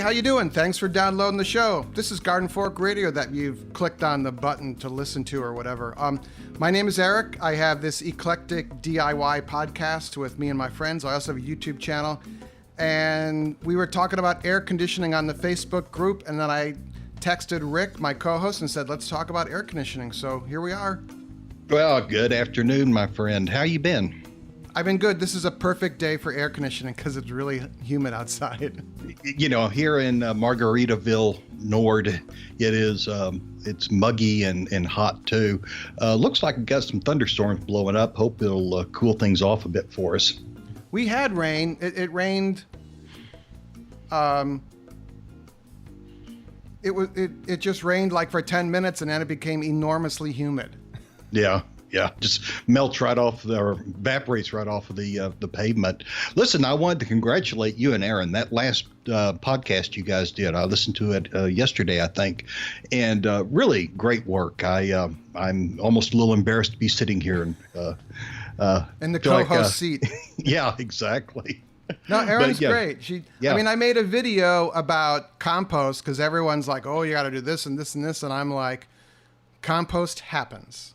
how you doing? Thanks for downloading the show. This is Garden Fork Radio that you've clicked on the button to listen to or whatever. My name is Eric. I have this eclectic DIY podcast with me and my friends. I also have a YouTube channel. And we were talking about air conditioning on the Facebook group, and then I texted Rick, my co-host, and said, let's talk about air conditioning. So here we are. Well, good afternoon, my friend. How you been? I've been good. This is a perfect day for air conditioning because it's really humid outside. You know, here in Margaritaville, Nord, it's muggy and hot too. Looks like we got some thunderstorms blowing up. Hope it'll cool things off a bit for us. We had rain. It rained. It just rained like for 10 minutes, and then it became enormously humid. Yeah, just melts right off or evaporates right off of the pavement. Listen, I wanted to congratulate you and Aaron. That last podcast you guys did, I listened to it yesterday, I think, and really great work. I'm almost a little embarrassed to be sitting here and in the co-host seat. Yeah, exactly. No, Erin's great. I made a video about compost because everyone's like, oh, you got to do this and this and this. And I'm like, compost happens.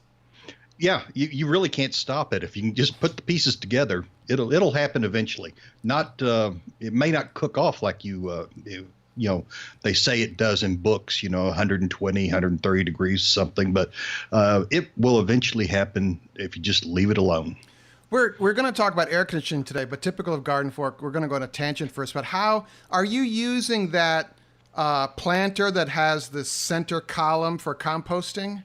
Yeah, you really can't stop it. If you can just put the pieces together, it'll happen eventually. It may not cook off like they say it does in books, 120, 130 degrees something, but it will eventually happen if you just leave it alone. We're going to talk about air conditioning today, but typical of Garden Fork, we're going to go on a tangent first. But how are you using that planter that has the center column for composting?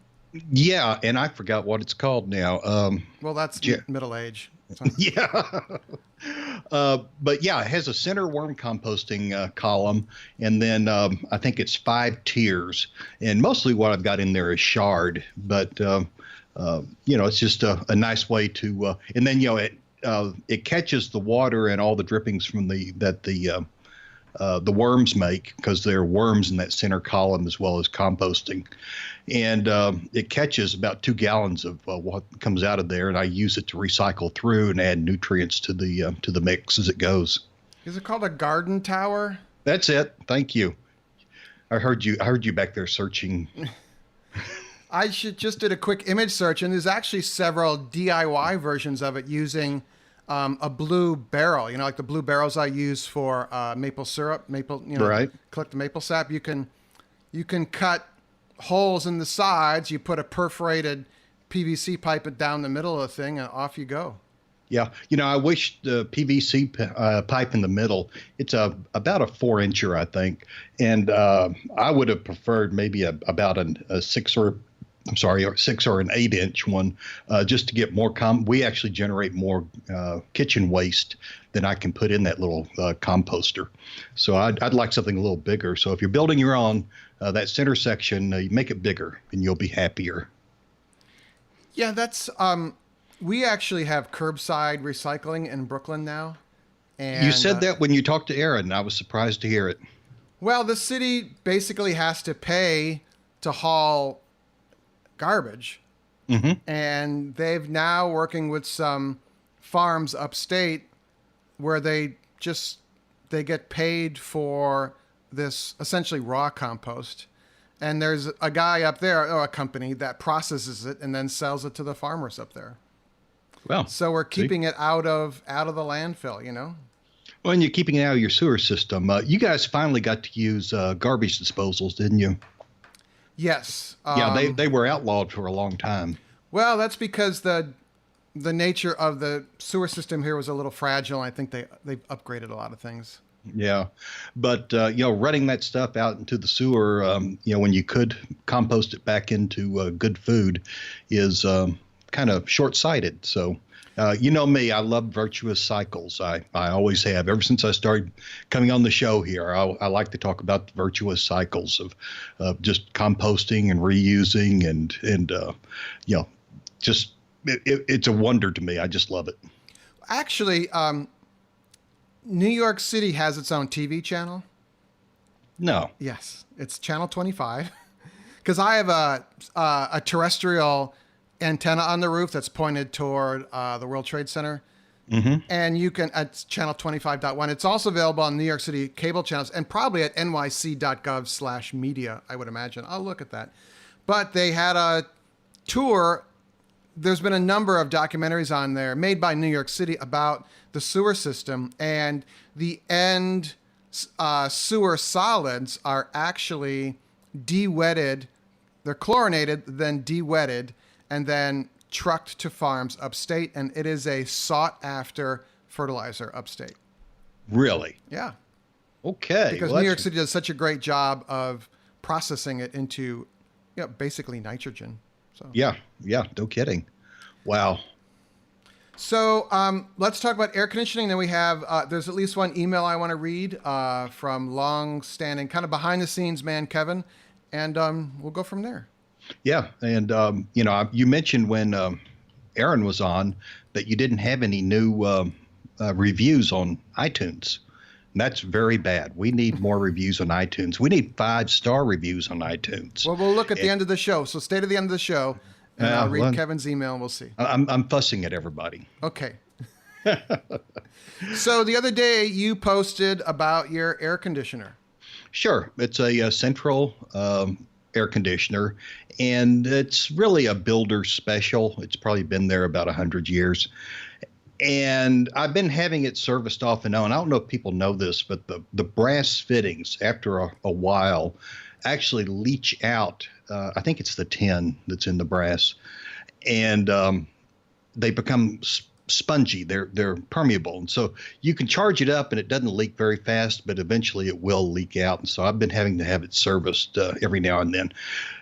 Yeah, and I forgot what it's called now. Well, that's middle age. Yeah. But yeah, it has a center worm composting column, and then I think it's 5 tiers. And mostly what I've got in there is shard, but it's just a nice way to. And then it catches the water and all the drippings from the worms make, because there are worms in that center column as well as composting. And it catches about 2 gallons of what comes out of there, and I use it to recycle through and add nutrients to the mix as it goes. Is it called a garden tower? That's it. Thank you. I heard you back there searching. I just did a quick image search, and there's actually several DIY versions of it using a blue barrel, like the blue barrels I use for maple syrup, right. Collect the maple sap. You can cut holes in the sides. You put a perforated PVC pipe down the middle of the thing, and off you go. Yeah, I wish the PVC pipe in the middle. It's about a 4-incher, I think, and I would have preferred maybe about a 6 or an 8-inch one, just to get more. We actually generate more kitchen waste than I can put in that little composter. So I'd like something a little bigger. So if you're building your own, that center section, you make it bigger, and you'll be happier. Yeah, that's. We actually have curbside recycling in Brooklyn now. And you said that when you talked to Aaron. I was surprised to hear it. Well, the city basically has to pay to haul garbage. Mm-hmm. And they've now working with some farms upstate where they get paid for this essentially raw compost. And there's a guy up there, or a company, that processes it and then sells it to the farmers up there. Well, so we're keeping it out of the landfill, Well, and you're keeping it out of your sewer system. You guys finally got to use garbage disposals, didn't you? Yes. Yeah, they were outlawed for a long time. Well, that's because the nature of the sewer system here was a little fragile. I think they've upgraded a lot of things. Yeah, but running that stuff out into the sewer, when you could compost it back into good food, is kind of short-sighted. So, me, I love virtuous cycles. I always have. Ever since I started coming on the show here, I like to talk about the virtuous cycles of just composting and reusing and it's a wonder to me. I just love it. Actually, New York City has its own TV channel. No. Yes, it's Channel 25. Because I have a terrestrial antenna on the roof that's pointed toward the World Trade Center. Mm-hmm. And you can, at channel 25.1. It's also available on New York City cable channels and probably at nyc.gov/media, I would imagine. I'll look at that. But they had a tour. There's been a number of documentaries on there made by New York City about the sewer system, and the end sewer solids are actually de-wetted. They're chlorinated, then de-wetted, and then trucked to farms upstate, and it is a sought-after fertilizer upstate. Really? Yeah. Okay. Because well, New York City does such a great job of processing it into, basically nitrogen. So yeah, no kidding. Wow. So let's talk about air conditioning. Then we have, there's at least one email I want to read from long-standing, kind of behind-the-scenes man, Kevin, and we'll go from there. Yeah, and you mentioned when Aaron was on that you didn't have any new reviews on iTunes. And that's very bad. We need more reviews on iTunes. We need 5-star reviews on iTunes. Well, we'll look at the end of the show. So stay to the end of the show, and I'll read Kevin's email, and we'll see. I'm fussing at everybody. Okay. So the other day you posted about your air conditioner. Sure. It's a central air conditioner, and it's really a builder special. It's probably been there about 100 years. And I've been having it serviced off and on. I don't know if people know this, but the brass fittings, after a while, actually leach out. I think it's the tin that's in the brass. And they become spongy. They're permeable. And so you can charge it up and it doesn't leak very fast, but eventually it will leak out. And so I've been having to have it serviced every now and then.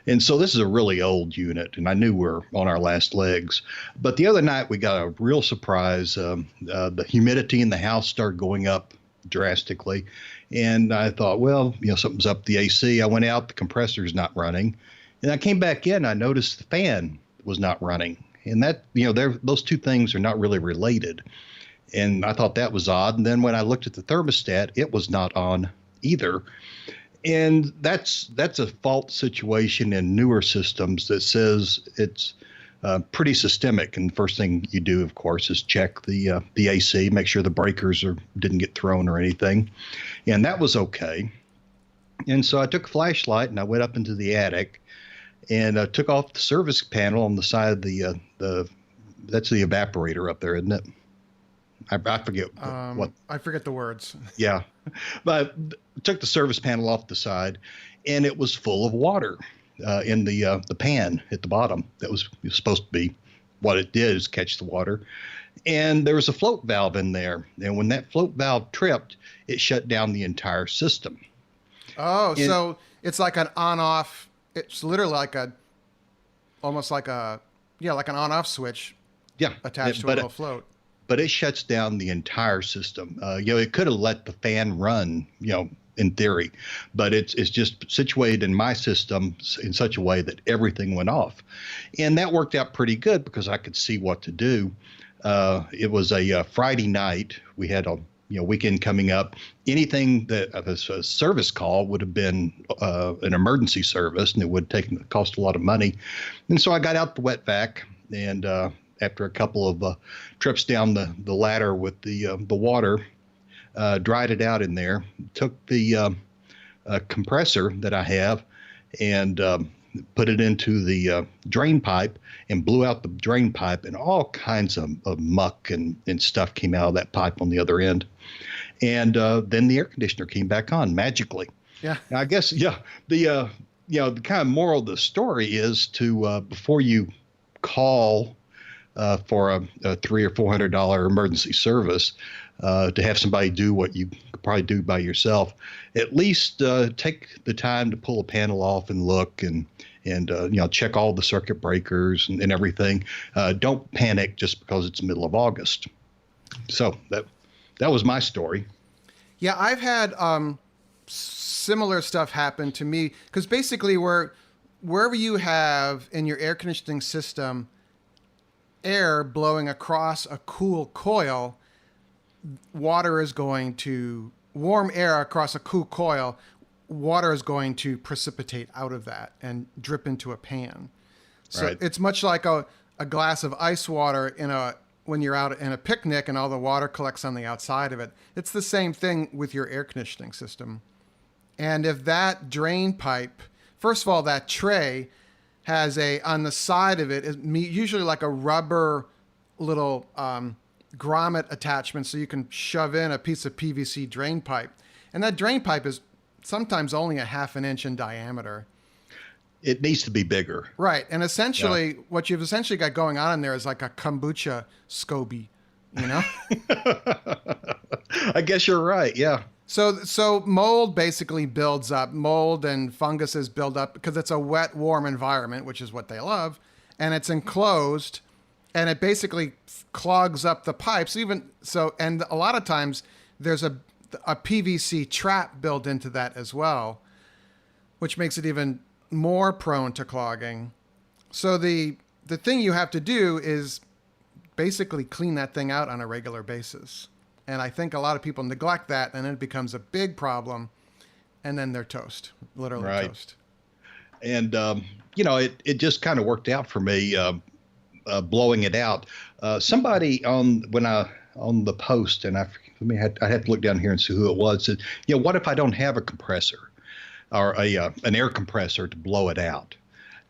And so this is a really old unit, and I knew we're on our last legs. But the other night we got a real surprise. The humidity in the house started going up drastically. And I thought, well, something's up the AC. I went out, the compressor's not running. And I came back in, I noticed the fan was not running. And that, those two things are not really related. And I thought that was odd. And then when I looked at the thermostat, it was not on either. And that's a fault situation in newer systems that says it's pretty systemic. And the first thing you do, of course, is check the AC, make sure the breakers didn't get thrown or anything. And that was okay. And so I took a flashlight and I went up into the attic and took off the service panel on the side of the that's the evaporator up there, isn't it? I forget what. I forget the words. Yeah, but took the service panel off the side, and it was full of water in the pan at the bottom. That was supposed to be what it did, is catch the water. And there was a float valve in there, and when that float valve tripped, it shut down the entire system. Oh, so it's like an on-off. It's literally almost like an on-off switch. Yeah, attached to a little float. But it shuts down the entire system. It could have let the fan run, in theory, but it's just situated in my system in such a way that everything went off, and that worked out pretty good because I could see what to do. It was a Friday night. We had a weekend coming up. Anything that a service call would have been an emergency service, and it would cost a lot of money. And so I got out the wet vac, and after a couple of trips down the ladder with the water, dried it out in there. Took the compressor that I have and put it into the drain pipe and blew out the drain pipe, and all kinds of muck and stuff came out of that pipe on the other end. And then the air conditioner came back on magically. Yeah. And I guess, the kind of moral of the story is to, before you call for a $300 or $400 emergency service, to have somebody do what you could probably do by yourself, at least take the time to pull a panel off and look and check all the circuit breakers and everything. Don't panic just because it's the middle of August. So that was my story. Yeah, I've had similar stuff happen to me because basically wherever you have in your air conditioning system air blowing across a cool coil, warm air across a cool coil, water is going to precipitate out of that and drip into a pan. So Right. It's much like a glass of ice water in when you're out in a picnic and all the water collects on the outside of it. It's the same thing with your air conditioning system. And if that drain pipe, first of all, that tray has on the side of it is usually like a rubber little grommet attachment, so you can shove in a piece of PVC drain pipe. And that drain pipe is sometimes only a half an inch in diameter. It needs to be bigger. Right. And essentially, what you've essentially got going on in there is like a kombucha SCOBY, you know? I guess you're right. Yeah. So mold basically builds up. Mold and funguses build up because it's a wet, warm environment, which is what they love. And it's enclosed, and it basically clogs up the pipes. And a lot of times there's a PVC trap built into that as well, which makes it even more prone to clogging. So the thing you have to do is basically clean that thing out on a regular basis. And I think a lot of people neglect that, and then it becomes a big problem, and then they're toast, literally toast. And, it just kind of worked out for me, blowing it out. Somebody on the post, and I have to look down here and see who it was, said, what if I don't have a compressor or an air compressor to blow it out?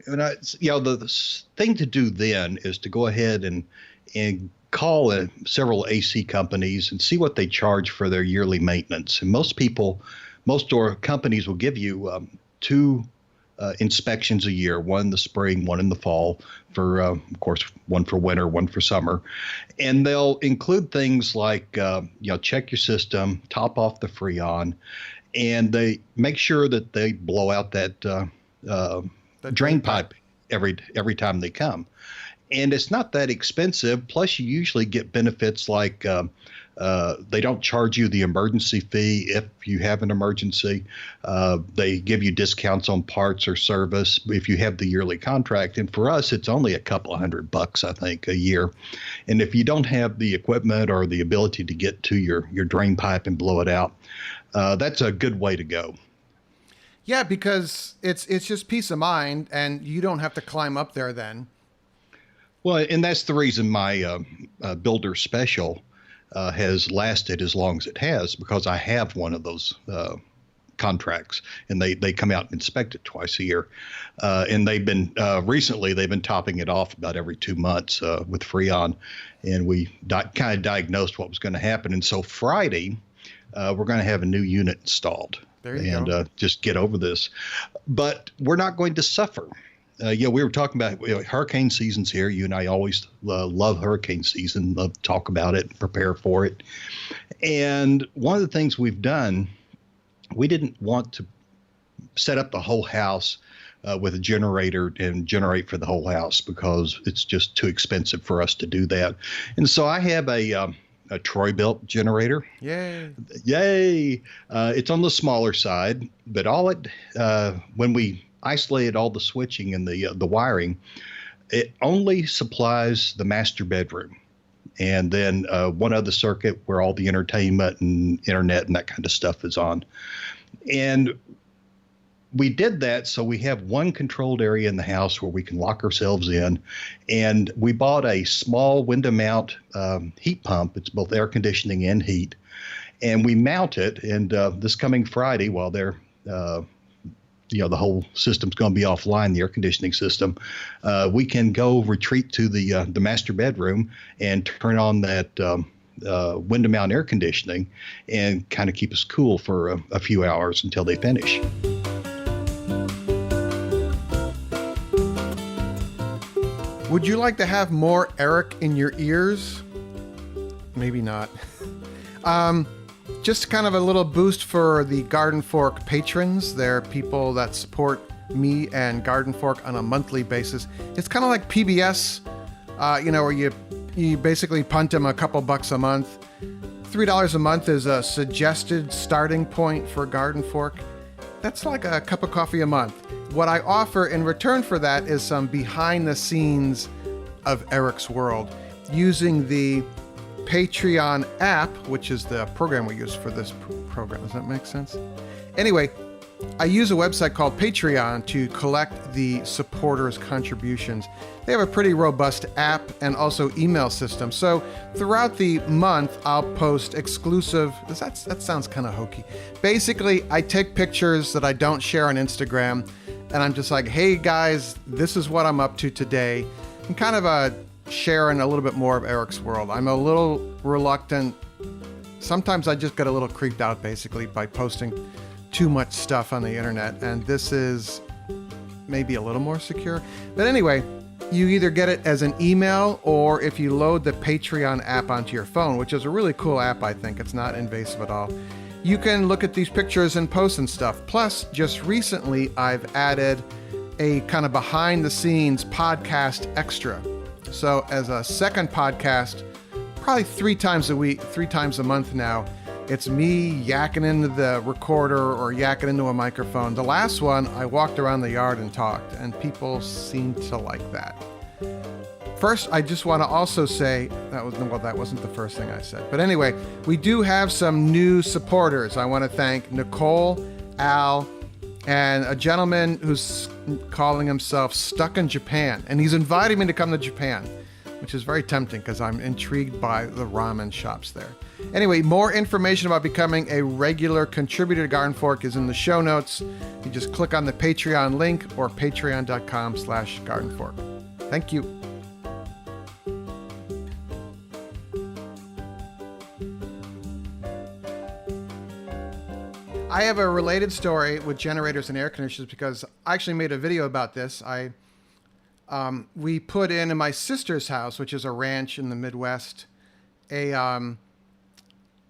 And the thing to do then is to go ahead and call several AC companies and see what they charge for their yearly maintenance. And most door companies will give you 2 inspections a year, one in the spring, one in the fall, for of course, one for winter, one for summer. And they'll include things like check your system, top off the Freon, and they make sure that they blow out that drain pipe every time they come. And it's not that expensive. Plus, you usually get benefits like they don't charge you the emergency fee if you have an emergency. They give you discounts on parts or service if you have the yearly contract. And for us, it's only a couple of $100, I think, a year. And if you don't have the equipment or the ability to get to your drain pipe and blow it out, that's a good way to go. Yeah, because it's just peace of mind, and you don't have to climb up there then. Well, and that's the reason my Builder Special has lasted as long as it has, because I have one of those contracts, and they come out and inspect it twice a year. And they've been recently they've been topping it off about every 2 months with Freon, and we kind of diagnosed what was going to happen. And so Friday, we're going to have a new unit installed. There you go. And just get over this. But we're not going to suffer. We were talking about hurricane season's here. You and I always love hurricane season, love to talk about it, prepare for it. And one of the things we've done, we didn't want to set up the whole house with a generator and generate for the whole house, because it's just too expensive for us to do that. And so I have a Troy-built generator. Yay! It's on the smaller side, but when we isolated all the switching and the wiring, it only supplies the master bedroom, and then one other circuit where all the entertainment and internet and that kind of stuff is on. And we did that so we have one controlled area in the house where we can lock ourselves in. And we bought a small window mount heat pump. It's both air conditioning and heat. And we mount it, and this coming Friday, while they're the whole system's going to be offline, the air conditioning system, we can go retreat to the master bedroom and turn on that window mount air conditioning and kind of keep us cool for a few hours until they finish. Would you like to have more Eric in your ears? Maybe not. Just kind of a little boost for the Garden Fork patrons. They're people that support me and Garden Fork on a monthly basis. It's kind of like PBS, where you basically punt them a couple bucks a month. $3 a month is a suggested starting point for Garden Fork. That's like a cup of coffee a month. What I offer in return for that is some behind the scenes of Eric's world using the Patreon app, which is the program we use for this program. Does that make sense? Anyway, I use a website called Patreon to collect the supporters' contributions. They have a pretty robust app and also email system. So throughout the month, I'll post exclusive. That sounds kind of hokey. Basically, I take pictures that I don't share on Instagram, and I'm just like, hey guys, this is what I'm up to today. I'm kind of sharing a little bit more of Eric's world. I'm a little reluctant. Sometimes I just get a little creeped out, basically, by posting too much stuff on the internet, and this is maybe a little more secure. But anyway, you either get it as an email, or if you load the Patreon app onto your phone, which is a really cool app, I think. It's not invasive at all. You can look at these pictures and post and stuff. Plus, just recently, I've added a kind of behind the scenes podcast extra. So as a second podcast, probably 3 times a week, 3 times a month now, it's me yakking into the recorder or yakking into a microphone. The last one, I walked around the yard and talked, and people seemed to like that. First, I just want to also say, that wasn't the first thing I said. But anyway, we do have some new supporters. I want to thank Nicole, Al, and a gentleman who's calling himself Stuck in Japan. And he's invited me to come to Japan, which is very tempting because I'm intrigued by the ramen shops there. Anyway, more information about becoming a regular contributor to Garden Fork is in the show notes. You just click on the Patreon link or patreon.com/gardenfork. Thank you. I have a related story with generators and air conditioners because I actually made a video about this. We put in my sister's house, which is a ranch in the Midwest,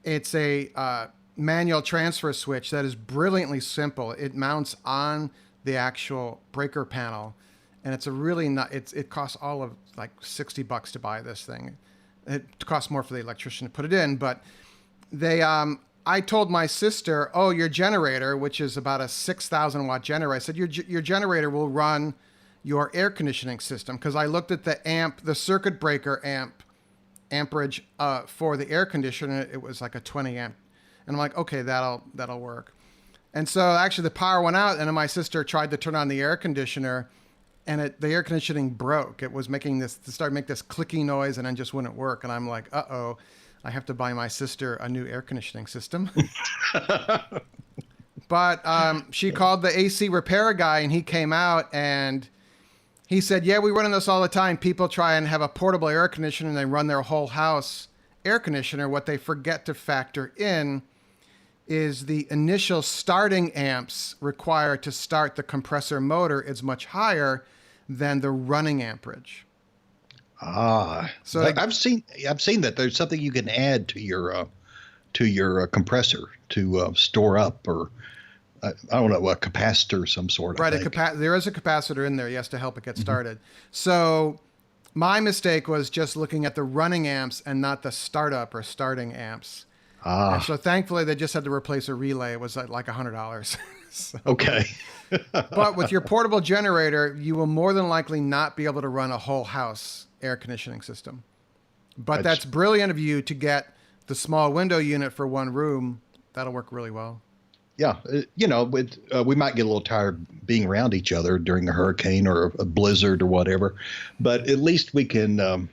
it's a manual transfer switch that is brilliantly simple. It mounts on the actual breaker panel, and it's a really it costs all of like $60 to buy this thing. It costs more for the electrician to put it in, but I told my sister, oh, your generator, which is about a 6,000 watt generator, I said, your generator will run your air conditioning system, because I looked at the circuit breaker amperage for the air conditioner. It was like a 20 amp, and I'm like, okay, that'll work. And so actually the power went out, and then my sister tried to turn on the air conditioner, and the air conditioning broke. It was making this clicking noise, and then just wouldn't work. And I'm like, uh-oh, I have to buy my sister a new air conditioning system. But she called the AC repair guy, and he came out, and he said, yeah, we run into this all the time. People try and have a portable air conditioner, and they run their whole house air conditioner. What they forget to factor in is the initial starting amps required to start the compressor motor is much higher than the running amperage. So I've seen that there's something you can add to your compressor to store up, or I don't know, a capacitor of some sort. Right, there is a capacitor in there, yes, to help it get started. So my mistake was just looking at the running amps and not the startup or starting amps. And so thankfully they just had to replace a relay. It was like $100. So. Okay. But with your portable generator, you will more than likely not be able to run a whole house air conditioning system. But that's brilliant of you to get the small window unit for one room. That'll work really well. Yeah, we might get a little tired being around each other during a hurricane or a blizzard or whatever, but at least we can,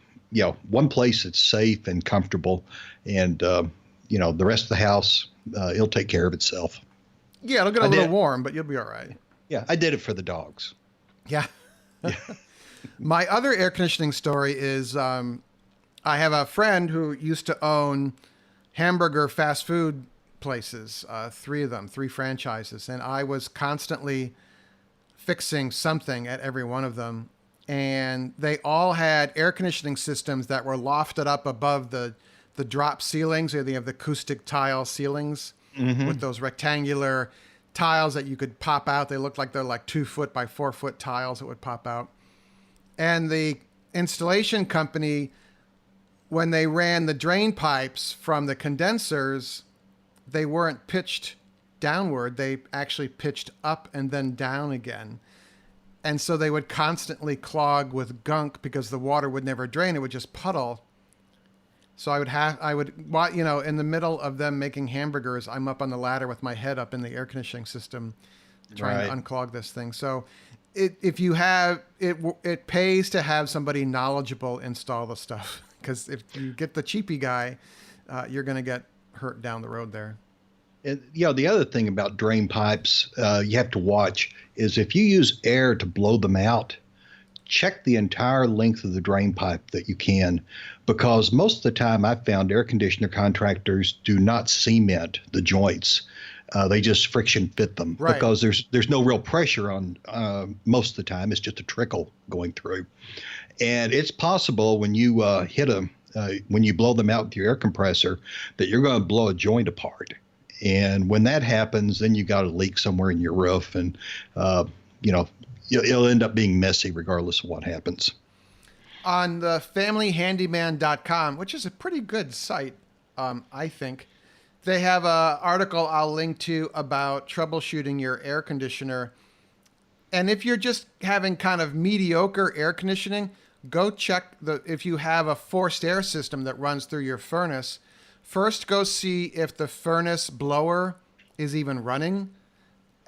one place that's safe and comfortable, and the rest of the house, it'll take care of itself. Yeah, it'll get a little warm, but you'll be all right. Yeah, I did it for the dogs. Yeah. My other air conditioning story is I have a friend who used to own hamburger fast food places, 3 of them, 3 franchises, and I was constantly fixing something at every one of them, and they all had air conditioning systems that were lofted up above the drop ceilings, or they have the acoustic tile ceilings with those rectangular tiles that you could pop out. They look like they're like 2 foot by 4 foot tiles that would pop out. And the installation company, when they ran the drain pipes from the condensers, they weren't pitched downward. They actually pitched up and then down again. And so they would constantly clog with gunk because the water would never drain. It would just puddle. So I would, in the middle of them making hamburgers, I'm up on the ladder with my head up in the air conditioning system, trying Right. to unclog this thing. So if you have it, it pays to have somebody knowledgeable install the stuff, because if you get the cheapy guy, you're going to get hurt down the road there. And the other thing about drain pipes you have to watch is if you use air to blow them out, check the entire length of the drain pipe that you can, because most of the time I've found air conditioner contractors do not cement the joints. They just friction fit them because there's no real pressure on most of the time. It's just a trickle going through. And it's possible when you when you blow them out with your air compressor that you're going to blow a joint apart. And when that happens, then you got a leak somewhere in your roof, and it'll end up being messy regardless of what happens. On the familyhandyman.com, which is a pretty good site, I think, they have an article I'll link to about troubleshooting your air conditioner. And if you're just having kind of mediocre air conditioning, go check if you have a forced air system that runs through your furnace. First, go see if the furnace blower is even running.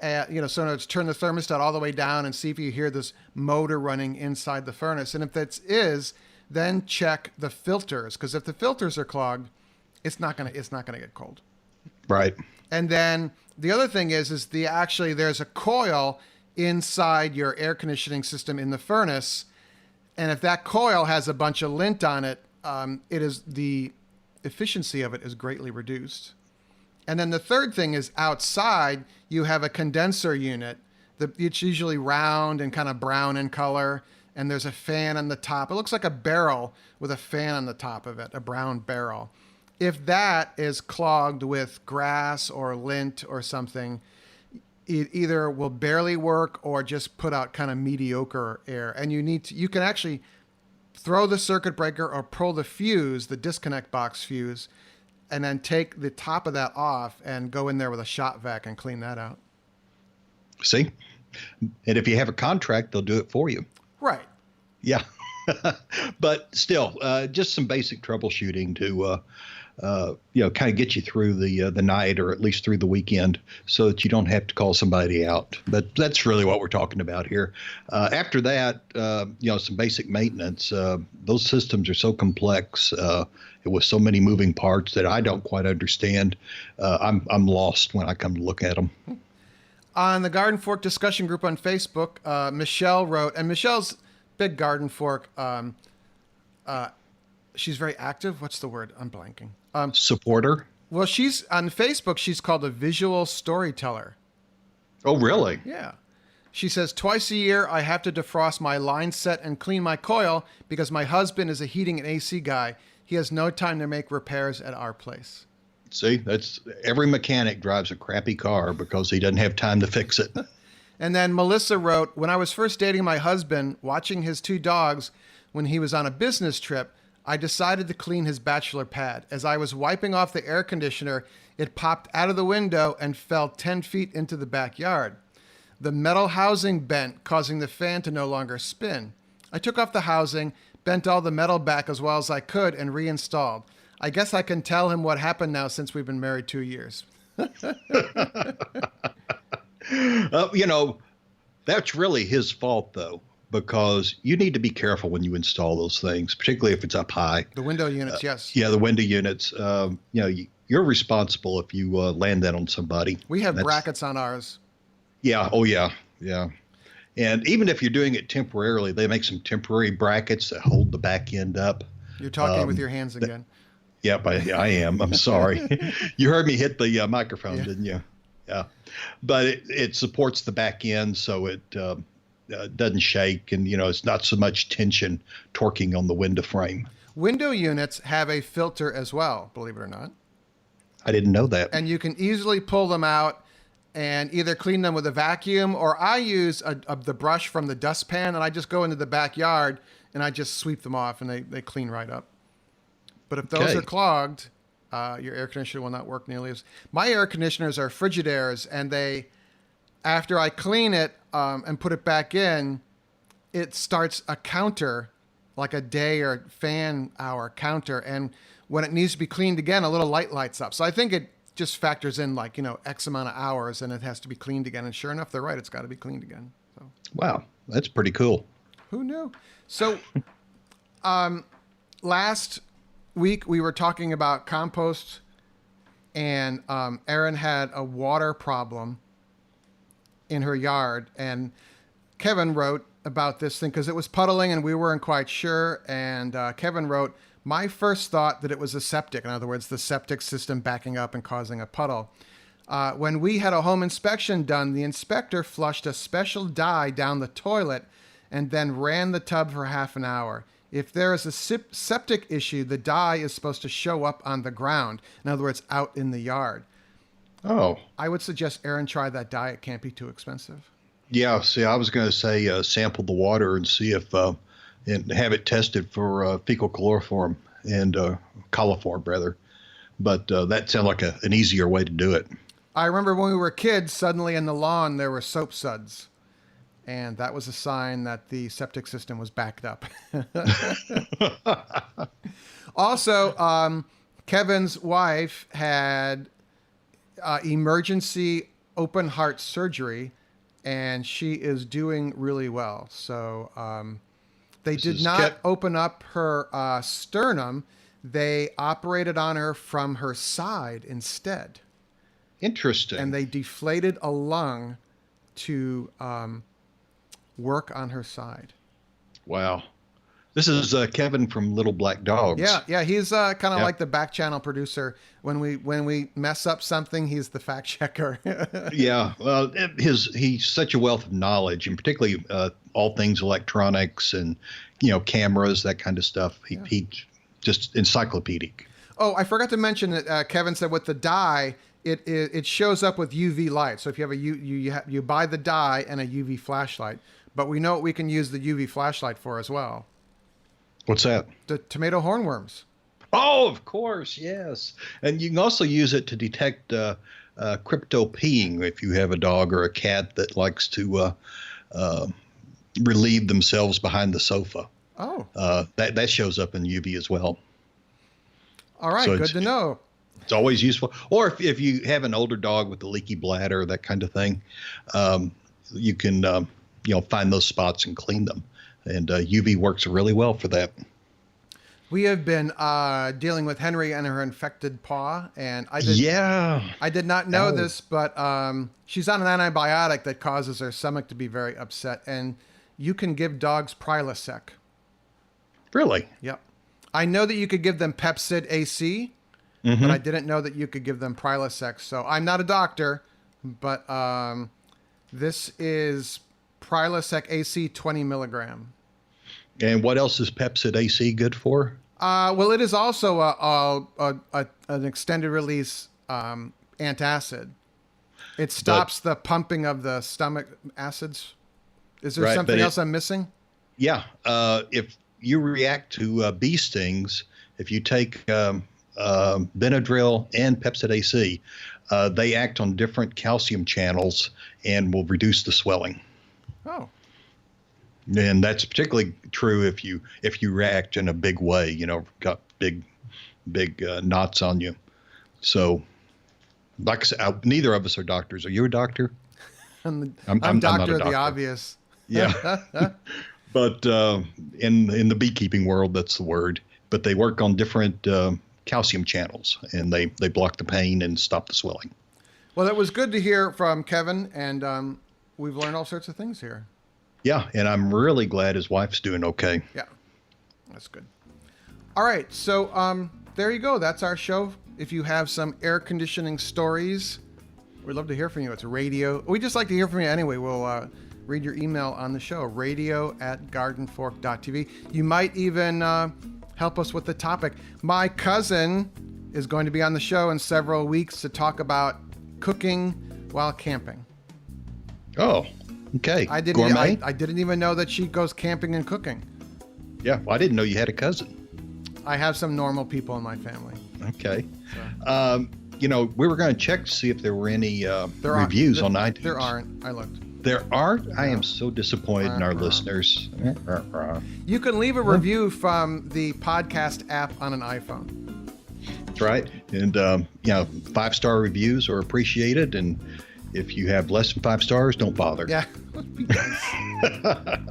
So let's turn the thermostat all the way down and see if you hear this motor running inside the furnace. And if that is, then check the filters, because if the filters are clogged, it's not gonna get cold. Right. And then the other thing is there's a coil inside your air conditioning system in the furnace, and if that coil has a bunch of lint on it, the efficiency of it is greatly reduced. And then the third thing is outside, you have a condenser unit. It's usually round and kind of brown in color, and there's a fan on the top. It looks like a barrel with a fan on the top of it, a brown barrel. If that is clogged with grass or lint or something, it either will barely work or just put out kind of mediocre air. And you can actually throw the circuit breaker or pull the fuse, the disconnect box fuse, and then take the top of that off and go in there with a shop vac and clean that out. See? And if you have a contract, they'll do it for you. Right. Yeah. But still, just some basic troubleshooting to, kind of get you through the night, or at least through the weekend, so that you don't have to call somebody out. But that's really what we're talking about here. After that, some basic maintenance. Those systems are so complex with so many moving parts that I don't quite understand. I'm lost when I come to look at them. On the Garden Fork discussion group on Facebook, Michelle wrote, and Michelle's big Garden Fork. She's very active. What's the word? I'm blanking. Supporter? Well, she's on Facebook. She's called a visual storyteller. Oh, really? Yeah. She says, twice a year, I have to defrost my line set and clean my coil because my husband is a heating and AC guy. He has no time to make repairs at our place. See, that's every mechanic drives a crappy car because he doesn't have time to fix it. And then Melissa wrote, when I was first dating my husband, watching his two dogs when he was on a business trip, I decided to clean his bachelor pad. As I was wiping off the air conditioner, it popped out of the window and fell 10 feet into the backyard. The metal housing bent, causing the fan to no longer spin. I took off the housing, bent all the metal back as well as I could, and reinstalled. I guess I can tell him what happened now since we've been married 2 years. That's really his fault, though, because you need to be careful when you install those things, particularly if it's up high. The window units, yes. Yeah, the window units. You're responsible if you land that on somebody. We have brackets on ours. Yeah. Oh, yeah. Yeah. And even if you're doing it temporarily, they make some temporary brackets that hold the back end up. You're talking with your hands again. Yep, I am. I'm sorry. You heard me hit the microphone, didn't you? Yeah. But it supports the back end, so it doesn't shake, and it's not so much tension torquing on the window frame. Window units have a filter as well, believe it or not. I didn't know that. And you can easily pull them out and either clean them with a vacuum, or I use the brush from the dustpan, and I just go into the backyard and I just sweep them off, and they clean right up. But if those are clogged, your air conditioner will not work nearly as... My air conditioners are Frigidairs, and after I clean it and put it back in, it starts a counter, like a day or fan hour counter. And when it needs to be cleaned again, a little light lights up. So I think just factors in like, X amount of hours and it has to be cleaned again. And sure enough, they're right. It's got to be cleaned again. So Wow, that's pretty cool. who knew? So last week we were talking about compost, and Erin had a water problem in her yard, and Kevin wrote about this thing because it was puddling and we weren't quite sure. And Kevin wrote, my first thought that it was a septic. In other words, the septic system backing up and causing a puddle. When we had a home inspection done, the inspector flushed a special dye down the toilet and then ran the tub for half an hour. If there is a septic issue, the dye is supposed to show up on the ground. In other words, out in the yard. Oh. I would suggest Erin try that dye. It can't be too expensive. Yeah, see, I was going to say sample the water and see if, and have it tested for fecal coliform and coliform, rather. But that sounded like an easier way to do it. I remember when we were kids, suddenly in the lawn there were soap suds. And that was a sign that the septic system was backed up. Also, Kevin's wife had emergency open heart surgery, and she is doing really well. So they did not open up her sternum. They operated on her from her side instead. Interesting. And they deflated a lung to work on her side. Wow. This is Kevin from Little Black Dogs. Yeah, he's kind of like the back channel producer. When we mess up something, he's the fact checker. Yeah, well, he's such a wealth of knowledge, and particularly all things electronics and cameras, that kind of stuff. He just encyclopedic. Oh, I forgot to mention that Kevin said with the dye, it shows up with UV light. So if you have you buy the dye and a UV flashlight, but we know what we can use the UV flashlight for as well. What's that? The tomato hornworms. Oh, of course, yes. And you can also use it to detect crypto peeing if you have a dog or a cat that likes to relieve themselves behind the sofa. Oh. That shows up in UV as well. All right, so good to know. It's always useful. Or if you have an older dog with a leaky bladder, that kind of thing, you can find those spots and clean them. And UV works really well for that. We have been dealing with Henry and her infected paw, and I did not know this, but she's on an antibiotic that causes her stomach to be very upset, and you can give dogs Prilosec. Really? Yep. I know that you could give them Pepcid AC, but I didn't know that you could give them Prilosec. So I'm not a doctor, but this is Prilosec AC 20 milligram. And what else is Pepcid AC good for? Well, it is also an extended release antacid. It stops the pumping of the stomach acids. Is there something else I'm missing? Yeah. If you react to bee stings, if you take Benadryl and Pepcid AC, they act on different calcium channels and will reduce the swelling. Oh. And that's particularly true if you react in a big way, got big knots on you. So, like I said, neither of us are doctors. Are you a doctor? I'm doctor of the obvious. Yeah. But in the beekeeping world, that's the word. But they work on different calcium channels, and they block the pain and stop the swelling. Well, it was good to hear from Kevin, and we've learned all sorts of things here. Yeah, and I'm really glad his wife's doing okay. Yeah, that's good. All right, so there you go. That's our show. If you have some air conditioning stories, we'd love to hear from you. It's radio. We just like to hear from you anyway. We'll read your email on the show, radio@gardenfork.tv. You might even help us with the topic. My cousin is going to be on the show in several weeks to talk about cooking while camping. Oh, okay. I didn't even know that she goes camping and cooking. Yeah, well, I didn't know you had a cousin. I have some normal people in my family. Okay. So. We were going to check to see if there were any reviews on iTunes. There aren't. I looked. There aren't? No. I am so disappointed in our listeners. You can leave a review from the podcast app on an iPhone. That's right. And, 5-star reviews are appreciated. And if you have less than 5 stars, don't bother. Yeah.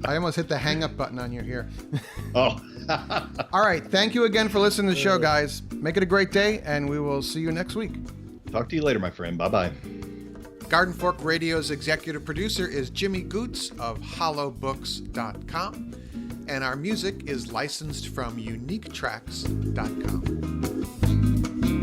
I almost hit the hang up button on you here. Oh. All right. Thank you again for listening to the show, guys. Make it a great day, and we will see you next week. Talk to you later, my friend. Bye-bye. Garden Fork Radio's executive producer is Jimmy Goots of hollowbooks.com, and our music is licensed from uniquetracks.com.